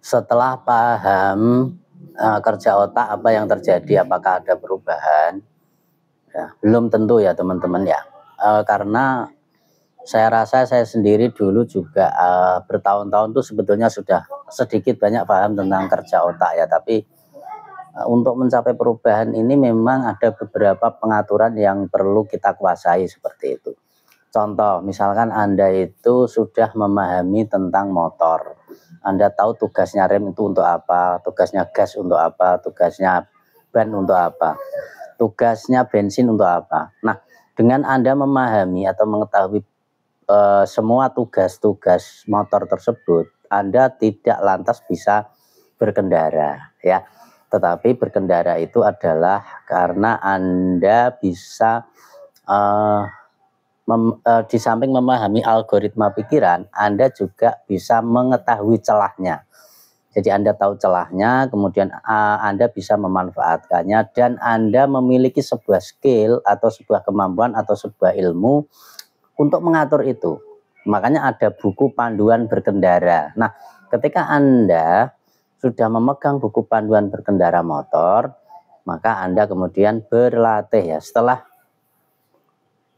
Setelah paham kerja otak apa yang terjadi, apakah ada perubahan? Ya, belum tentu ya teman-teman ya. Karena saya rasa saya sendiri dulu juga bertahun-tahun tuh sebetulnya sudah sedikit banyak paham tentang kerja otak ya, tapi untuk mencapai perubahan ini memang ada beberapa pengaturan yang perlu kita kuasai seperti itu. Contoh, misalkan Anda itu sudah memahami tentang motor. Anda tahu tugasnya rem itu untuk apa, tugasnya gas untuk apa, tugasnya ban untuk apa, tugasnya bensin untuk apa. Nah, dengan Anda memahami atau mengetahui semua tugas-tugas motor tersebut, Anda tidak lantas bisa berkendara ya. Tetapi berkendara itu adalah karena Anda bisa di samping memahami algoritma pikiran, Anda juga bisa mengetahui celahnya. Jadi Anda tahu celahnya, kemudian Anda bisa memanfaatkannya, dan Anda memiliki sebuah skill atau sebuah kemampuan atau sebuah ilmu untuk mengatur itu. Makanya ada buku panduan berkendara. Nah, ketika Anda sudah memegang buku panduan berkendara motor, maka Anda kemudian berlatih ya.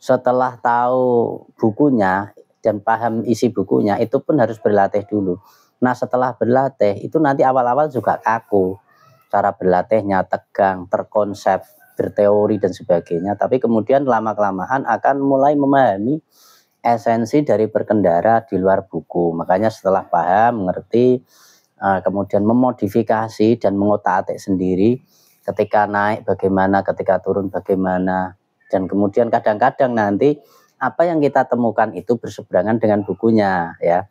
Setelah tahu bukunya dan paham isi bukunya, itu pun harus berlatih dulu. Nah, setelah berlatih itu nanti awal-awal juga kaku, cara berlatihnya tegang, terkonsep, berteori dan sebagainya. Tapi kemudian lama-kelamaan akan mulai memahami esensi dari berkendara di luar buku. Makanya setelah paham, mengerti, kemudian memodifikasi dan mengotak-atik sendiri, ketika naik bagaimana, ketika turun bagaimana. Dan kemudian kadang-kadang nanti apa yang kita temukan itu berseberangan dengan bukunya ya.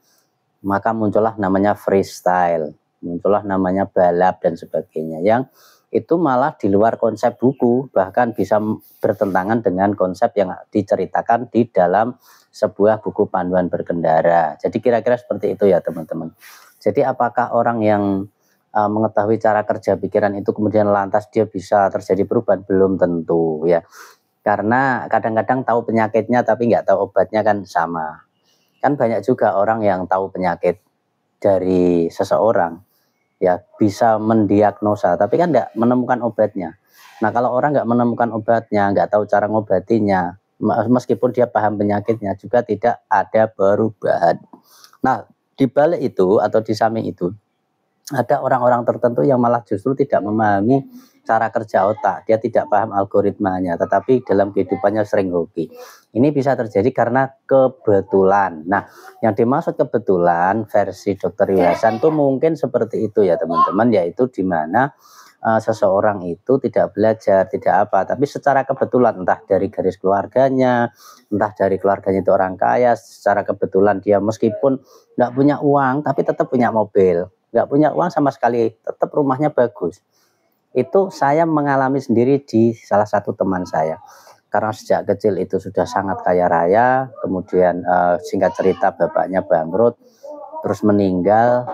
Maka muncullah namanya freestyle, muncullah namanya balap dan sebagainya, yang itu malah di luar konsep buku, bahkan bisa bertentangan dengan konsep yang diceritakan di dalam sebuah buku panduan berkendara. Jadi kira-kira seperti itu ya teman-teman. Jadi apakah orang yang mengetahui cara kerja pikiran itu kemudian lantas dia bisa terjadi perubahan? Belum tentu ya. Karena kadang-kadang tahu penyakitnya tapi nggak tahu obatnya kan sama. Kan banyak juga orang yang tahu penyakit dari seseorang, ya bisa mendiagnosa, tapi kan nggak menemukan obatnya. Nah, kalau orang nggak menemukan obatnya, nggak tahu cara ngobatinya, meskipun dia paham penyakitnya, juga tidak ada perubahan. Nah, di balik itu atau di samping itu, ada orang-orang tertentu yang malah justru tidak memahami cara kerja otak, dia tidak paham algoritmanya, tetapi dalam kehidupannya sering hoki. Ini bisa terjadi karena kebetulan. Nah, yang dimaksud kebetulan versi Dr. Yuhasan itu mungkin seperti itu ya teman-teman, yaitu di mana seseorang itu tidak belajar, tidak apa, tapi secara kebetulan, entah dari garis keluarganya, entah dari keluarganya itu orang kaya, secara kebetulan dia meskipun nggak punya uang, tapi tetap punya mobil, nggak punya uang sama sekali, tetap rumahnya bagus. Itu saya mengalami sendiri di salah satu teman saya. Karena sejak kecil itu sudah sangat kaya raya, kemudian singkat cerita bapaknya bangkrut, terus meninggal.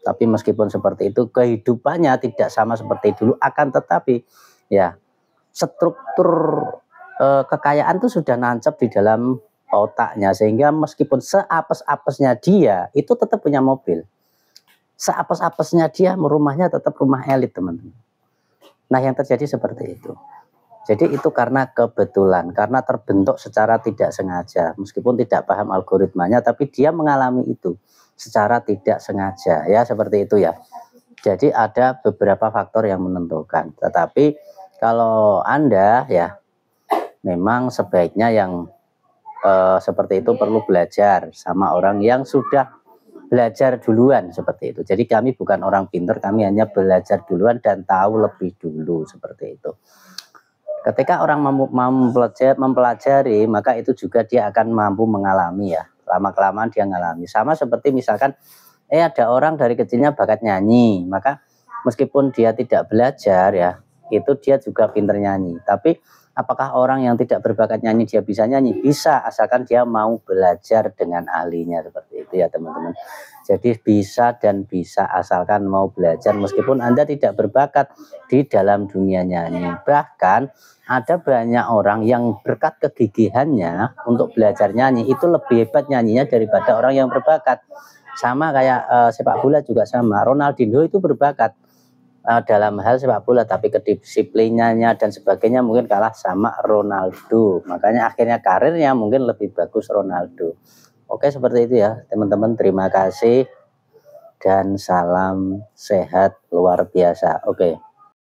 Tapi meskipun seperti itu, kehidupannya tidak sama seperti dulu, akan tetapi ya struktur kekayaan itu sudah nancap di dalam otaknya, sehingga meskipun seapes-apesnya dia itu tetap punya mobil. Seapes-apesnya dia rumahnya tetap rumah elit teman-teman. Nah, yang terjadi seperti itu. Jadi itu karena kebetulan, karena terbentuk secara tidak sengaja, meskipun tidak paham algoritmanya, tapi dia mengalami itu secara tidak sengaja, ya seperti itu ya. Jadi ada beberapa faktor yang menentukan. Tetapi kalau Anda ya, memang sebaiknya yang seperti itu perlu belajar sama orang yang sudah belajar duluan seperti itu. Jadi kami bukan orang pintar, kami hanya belajar duluan dan tahu lebih dulu seperti itu. Ketika orang mempelajari, maka itu juga dia akan mampu mengalami ya. Lama-kelamaan dia mengalami. Sama seperti misalkan, ada orang dari kecilnya bakat nyanyi, maka meskipun dia tidak belajar ya, itu dia juga pintar nyanyi. Tapi apakah orang yang tidak berbakat nyanyi dia bisa nyanyi? Bisa, asalkan dia mau belajar dengan ahlinya seperti itu ya teman-teman. Jadi bisa dan bisa asalkan mau belajar meskipun Anda tidak berbakat di dalam dunia nyanyi. Bahkan ada banyak orang yang berkat kegigihannya untuk belajar nyanyi itu lebih hebat nyanyinya daripada orang yang berbakat. Sama kayak sepak bola juga sama. Ronaldinho itu berbakat dalam hal sepak bola, tapi kedisiplinannya dan sebagainya mungkin kalah sama Ronaldo. Makanya akhirnya karirnya mungkin lebih bagus Ronaldo. Oke, seperti itu ya teman-teman. Terima kasih dan salam sehat luar biasa. Oke.